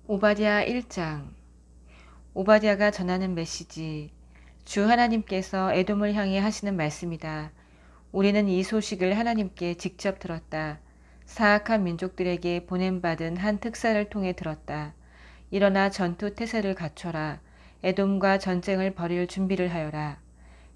오바댜 1장. 오바댜가 전하는 메시지. 주 하나님께서 에돔을 향해 하시는 말씀이다. 우리는 이 소식을 하나님께 직접 들었다. 사악한 민족들에게 보냄받은 한 특사를 통해 들었다. 일어나 전투 태세를 갖춰라. 에돔과 전쟁을 벌일 준비를 하여라.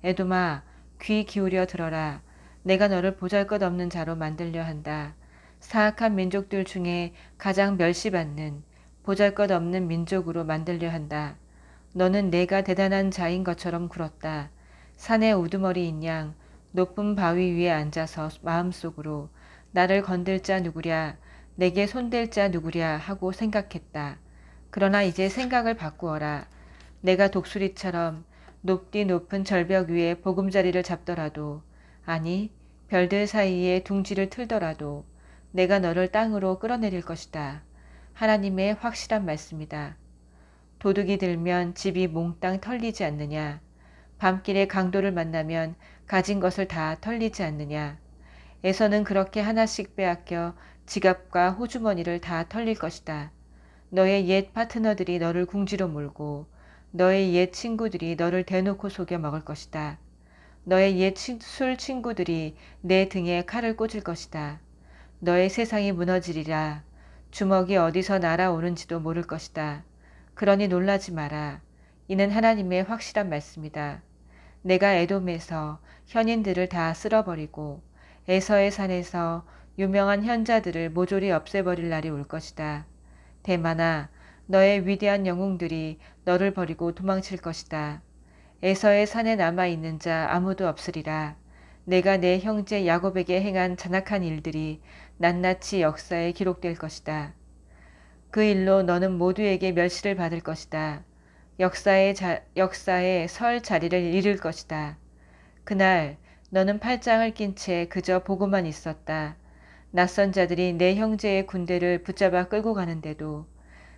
에돔아, 귀 기울여 들어라. 내가 너를 보잘것없는 자로 만들려 한다. 사악한 민족들 중에 가장 멸시받는 보잘것없는 민족으로 만들려 한다. 너는 내가 대단한 자인 것처럼 굴었다. 산의 우두머리인 양 높은 바위 위에 앉아서 마음속으로 나를 건들 자 누구랴, 내게 손댈 자 누구랴 하고 생각했다. 그러나 이제 생각을 바꾸어라. 내가 독수리처럼 높디 높은 절벽 위에 보금자리를 잡더라도, 아니 별들 사이에 둥지를 틀더라도 내가 너를 땅으로 끌어내릴 것이다. 하나님의 확실한 말씀이다. 도둑이 들면 집이 몽땅 털리지 않느냐. 밤길에 강도를 만나면 가진 것을 다 털리지 않느냐. 에서는 그렇게 하나씩 빼앗겨 지갑과 호주머니를 다 털릴 것이다. 너의 옛 파트너들이 너를 궁지로 몰고 너의 옛 친구들이 너를 대놓고 속여 먹을 것이다. 너의 옛 술 친구들이 내 등에 칼을 꽂을 것이다. 너의 세상이 무너지리라. 주먹이 어디서 날아오는지도 모를 것이다. 그러니 놀라지 마라. 이는 하나님의 확실한 말씀이다. 내가 에돔에서 현인들을 다 쓸어버리고 에서의 산에서 유명한 현자들을 모조리 없애버릴 날이 올 것이다. 대만아, 너의 위대한 영웅들이 너를 버리고 도망칠 것이다. 에서의 산에 남아있는 자 아무도 없으리라. 내가 내 형제 야곱에게 행한 잔악한 일들이 낱낱이 역사에 기록될 것이다. 그 일로 너는 모두에게 멸시를 받을 것이다. 역사에 설 자리를 잃을 것이다. 그날 너는 팔짱을 낀 채 그저 보고만 있었다. 낯선 자들이 내 형제의 군대를 붙잡아 끌고 가는데도,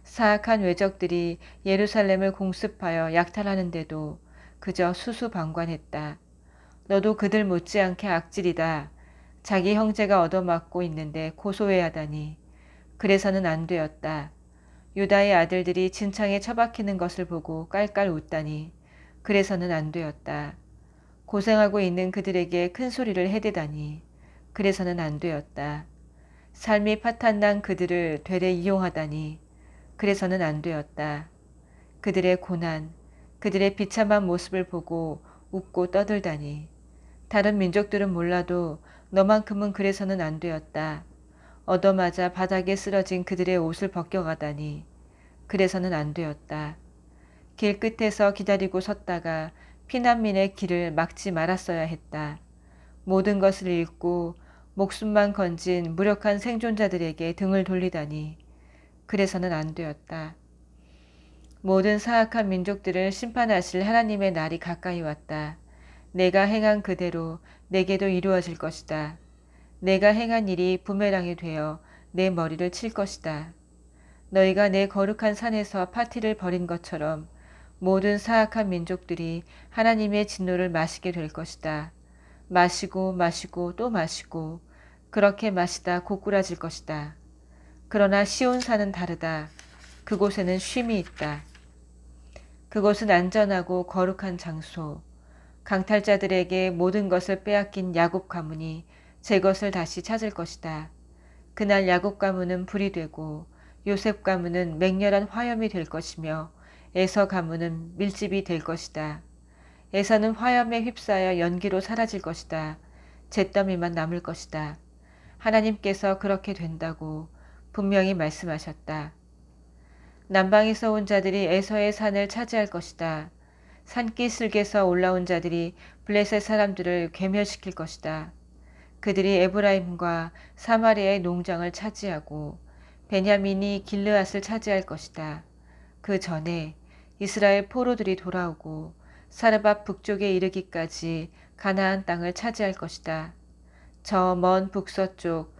사악한 외적들이 예루살렘을 공습하여 약탈하는데도 그저 수수방관했다. 너도 그들 못지않게 악질이다. 자기 형제가 얻어맞고 있는데 고소해하다니. 그래서는 안 되었다. 유다의 아들들이 진창에 처박히는 것을 보고 깔깔 웃다니. 그래서는 안 되었다. 고생하고 있는 그들에게 큰 소리를 해대다니. 그래서는 안 되었다. 삶이 파탄난 그들을 되레 이용하다니. 그래서는 안 되었다. 그들의 고난, 그들의 비참한 모습을 보고 웃고 떠들다니. 다른 민족들은 몰라도 너만큼은 그래서는 안 되었다. 얻어맞아 바닥에 쓰러진 그들의 옷을 벗겨가다니. 그래서는 안 되었다. 길 끝에서 기다리고 섰다가 피난민의 길을 막지 말았어야 했다. 모든 것을 잃고 목숨만 건진 무력한 생존자들에게 등을 돌리다니. 그래서는 안 되었다. 모든 사악한 민족들을 심판하실 하나님의 날이 가까이 왔다. 내가 행한 그대로 내게도 이루어질 것이다. 내가 행한 일이 부메랑이 되어 내 머리를 칠 것이다. 너희가 내 거룩한 산에서 파티를 벌인 것처럼 모든 사악한 민족들이 하나님의 진노를 마시게 될 것이다. 마시고 마시고 또 마시고 그렇게 마시다 고꾸라질 것이다. 그러나 시온산은 다르다. 그곳에는 쉼이 있다. 그곳은 안전하고 거룩한 장소. 강탈자들에게 모든 것을 빼앗긴 야곱 가문이 제 것을 다시 찾을 것이다. 그날 야곱 가문은 불이 되고 요셉 가문은 맹렬한 화염이 될 것이며 에서 가문은 밀집이 될 것이다. 에서는 화염에 휩싸여 연기로 사라질 것이다. 잿더미만 남을 것이다. 하나님께서 그렇게 된다고 분명히 말씀하셨다. 남방에서 온 자들이 에서의 산을 차지할 것이다. 산기슭에서 올라온 자들이 블레셋 사람들을 괴멸시킬 것이다. 그들이 에브라임과 사마리아의 농장을 차지하고 베냐민이 길르앗을 차지할 것이다. 그 전에 이스라엘 포로들이 돌아오고 사르밧 북쪽에 이르기까지 가나안 땅을 차지할 것이다. 저 먼 북서쪽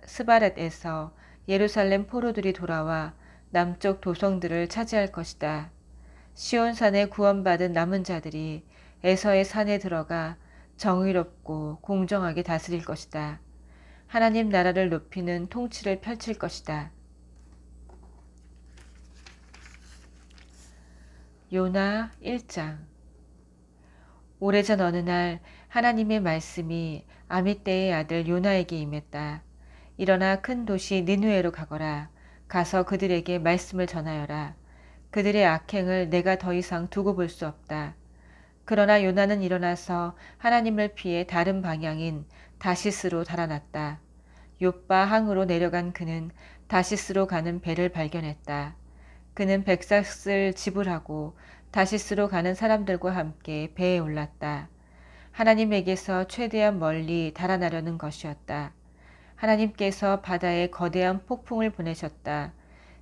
스바렛에서 예루살렘 포로들이 돌아와 남쪽 도성들을 차지할 것이다. 시온산에 구원받은 남은 자들이 에서의 산에 들어가 정의롭고 공정하게 다스릴 것이다. 하나님 나라를 높이는 통치를 펼칠 것이다. 요나 1장. 오래전 어느 날 하나님의 말씀이 아미떼의 아들 요나에게 임했다. 일어나 큰 도시 니느웨로 가거라. 가서 그들에게 말씀을 전하여라. 그들의 악행을 내가 더 이상 두고 볼 수 없다. 그러나 요나는 일어나서 하나님을 피해 다른 방향인 다시스로 달아났다. 욥바 항으로 내려간 그는 다시스로 가는 배를 발견했다. 그는 백삭을 지불하고 다시스로 가는 사람들과 함께 배에 올랐다. 하나님에게서 최대한 멀리 달아나려는 것이었다. 하나님께서 바다에 거대한 폭풍을 보내셨다.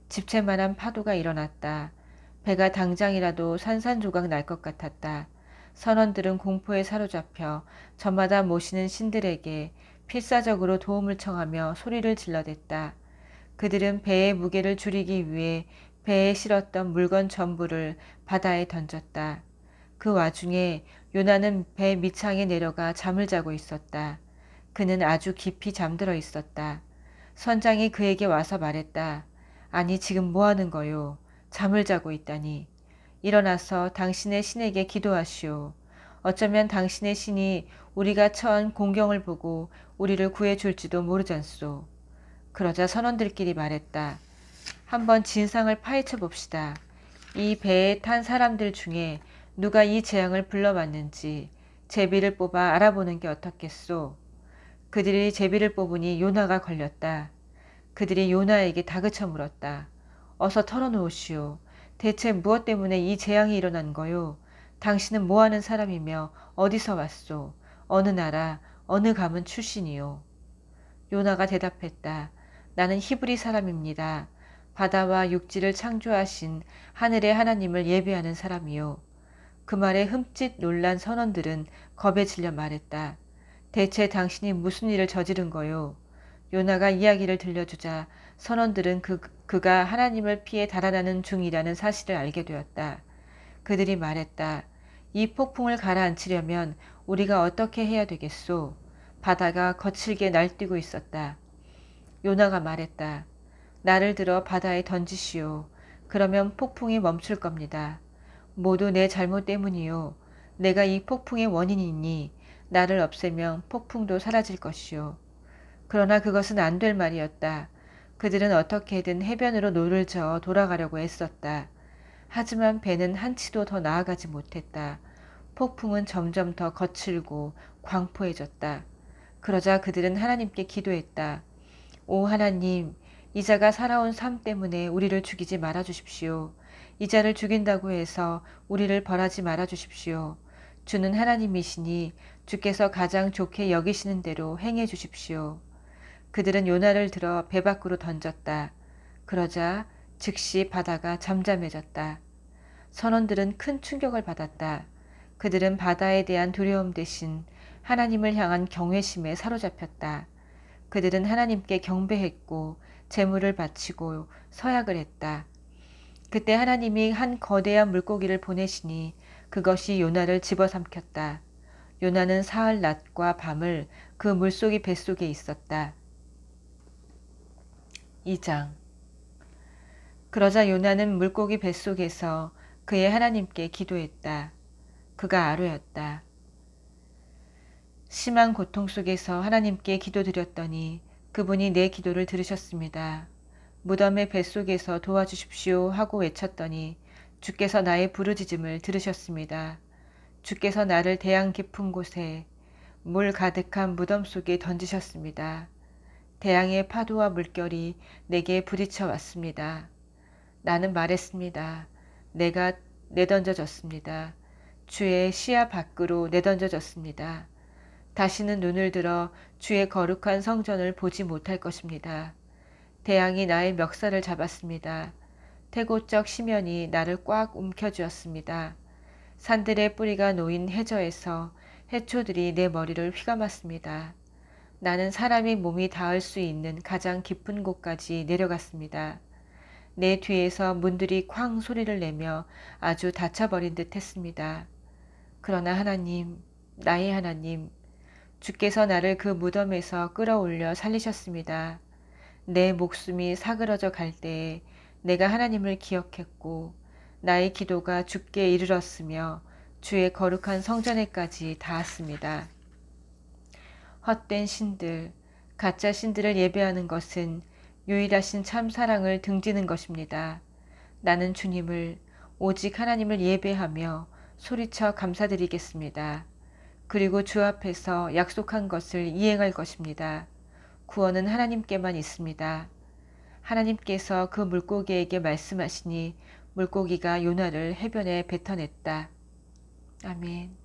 집채만한 파도가 일어났다. 배가 당장이라도 산산조각 날 것 같았다. 선원들은 공포에 사로잡혀 저마다 모시는 신들에게 필사적으로 도움을 청하며 소리를 질러댔다. 그들은 배의 무게를 줄이기 위해 배에 실었던 물건 전부를 바다에 던졌다. 그 와중에 요나는 배 밑창에 내려가 잠을 자고 있었다. 그는 아주 깊이 잠들어 있었다. 선장이 그에게 와서 말했다. 아니 지금 뭐 하는 거요? 잠을 자고 있다니. 일어나서 당신의 신에게 기도하시오. 어쩌면 당신의 신이 우리가 처한 공경을 보고 우리를 구해줄지도 모르잖소. 그러자 선원들끼리 말했다. 한번 진상을 파헤쳐 봅시다. 이 배에 탄 사람들 중에 누가 이 재앙을 불러왔는지 제비를 뽑아 알아보는 게 어떻겠소. 그들이 제비를 뽑으니 요나가 걸렸다. 그들이 요나에게 다그쳐 물었다. 어서 털어놓으시오. 대체 무엇 때문에 이 재앙이 일어난 거요? 당신은 뭐하는 사람이며 어디서 왔소? 어느 나라, 어느 가문 출신이요? 요나가 대답했다. 나는 히브리 사람입니다. 바다와 육지를 창조하신 하늘의 하나님을 예배하는 사람이요. 그 말에 흠칫 놀란 선원들은 겁에 질려 말했다. 대체 당신이 무슨 일을 저지른 거요? 요나가 이야기를 들려주자 선원들은 그가 하나님을 피해 달아나는 중이라는 사실을 알게 되었다. 그들이 말했다. 이 폭풍을 가라앉히려면 우리가 어떻게 해야 되겠소? 바다가 거칠게 날뛰고 있었다. 요나가 말했다. 나를 들어 바다에 던지시오. 그러면 폭풍이 멈출 겁니다. 모두 내 잘못 때문이요. 내가 이 폭풍의 원인이니 나를 없애면 폭풍도 사라질 것이요. 그러나 그것은 안 될 말이었다. 그들은 어떻게든 해변으로 노를 저어 돌아가려고 애썼다. 하지만 배는 한치도 더 나아가지 못했다. 폭풍은 점점 더 거칠고 광포해졌다. 그러자 그들은 하나님께 기도했다. 오 하나님, 이 자가 살아온 삶 때문에 우리를 죽이지 말아 주십시오. 이 자를 죽인다고 해서 우리를 벌하지 말아 주십시오. 주는 하나님이시니 주께서 가장 좋게 여기시는 대로 행해 주십시오. 그들은 요나를 들어 배 밖으로 던졌다. 그러자 즉시 바다가 잠잠해졌다. 선원들은 큰 충격을 받았다. 그들은 바다에 대한 두려움 대신 하나님을 향한 경외심에 사로잡혔다. 그들은 하나님께 경배했고 제물을 바치고 서약을 했다. 그때 하나님이 한 거대한 물고기를 보내시니 그것이 요나를 집어삼켰다. 요나는 사흘 낮과 밤을 그 물속의 뱃속에 있었다. 2장. 그러자 요나는 물고기 뱃속에서 그의 하나님께 기도했다. 그가 아뢰었다. 심한 고통 속에서 하나님께 기도드렸더니 그분이 내 기도를 들으셨습니다. 무덤의 뱃속에서 도와주십시오 하고 외쳤더니 주께서 나의 부르짖음을 들으셨습니다. 주께서 나를 대양 깊은 곳에 물 가득한 무덤 속에 던지셨습니다. 대양의 파도와 물결이 내게 부딪혀 왔습니다. 나는 말했습니다. 내가 내던져졌습니다. 주의 시야 밖으로 내던져졌습니다. 다시는 눈을 들어 주의 거룩한 성전을 보지 못할 것입니다. 대양이 나의 멱살을 잡았습니다. 태고적 심연이 나를 꽉 움켜쥐었습니다. 산들의 뿌리가 놓인 해저에서 해초들이 내 머리를 휘감았습니다. 나는 사람이 몸이 닿을 수 있는 가장 깊은 곳까지 내려갔습니다. 내 뒤에서 문들이 쾅 소리를 내며 아주 닫혀버린 듯 했습니다. 그러나 하나님, 나의 하나님, 주께서 나를 그 무덤에서 끌어올려 살리셨습니다. 내 목숨이 사그러져 갈 때에 내가 하나님을 기억했고 나의 기도가 주께 이르렀으며 주의 거룩한 성전에까지 닿았습니다. 헛된 신들, 가짜 신들을 예배하는 것은 유일하신 참 사랑을 등지는 것입니다. 나는 주님을, 오직 하나님을 예배하며 소리쳐 감사드리겠습니다. 그리고 주 앞에서 약속한 것을 이행할 것입니다. 구원은 하나님께만 있습니다. 하나님께서 그 물고기에게 말씀하시니 물고기가 요나를 해변에 뱉어냈다. 아멘.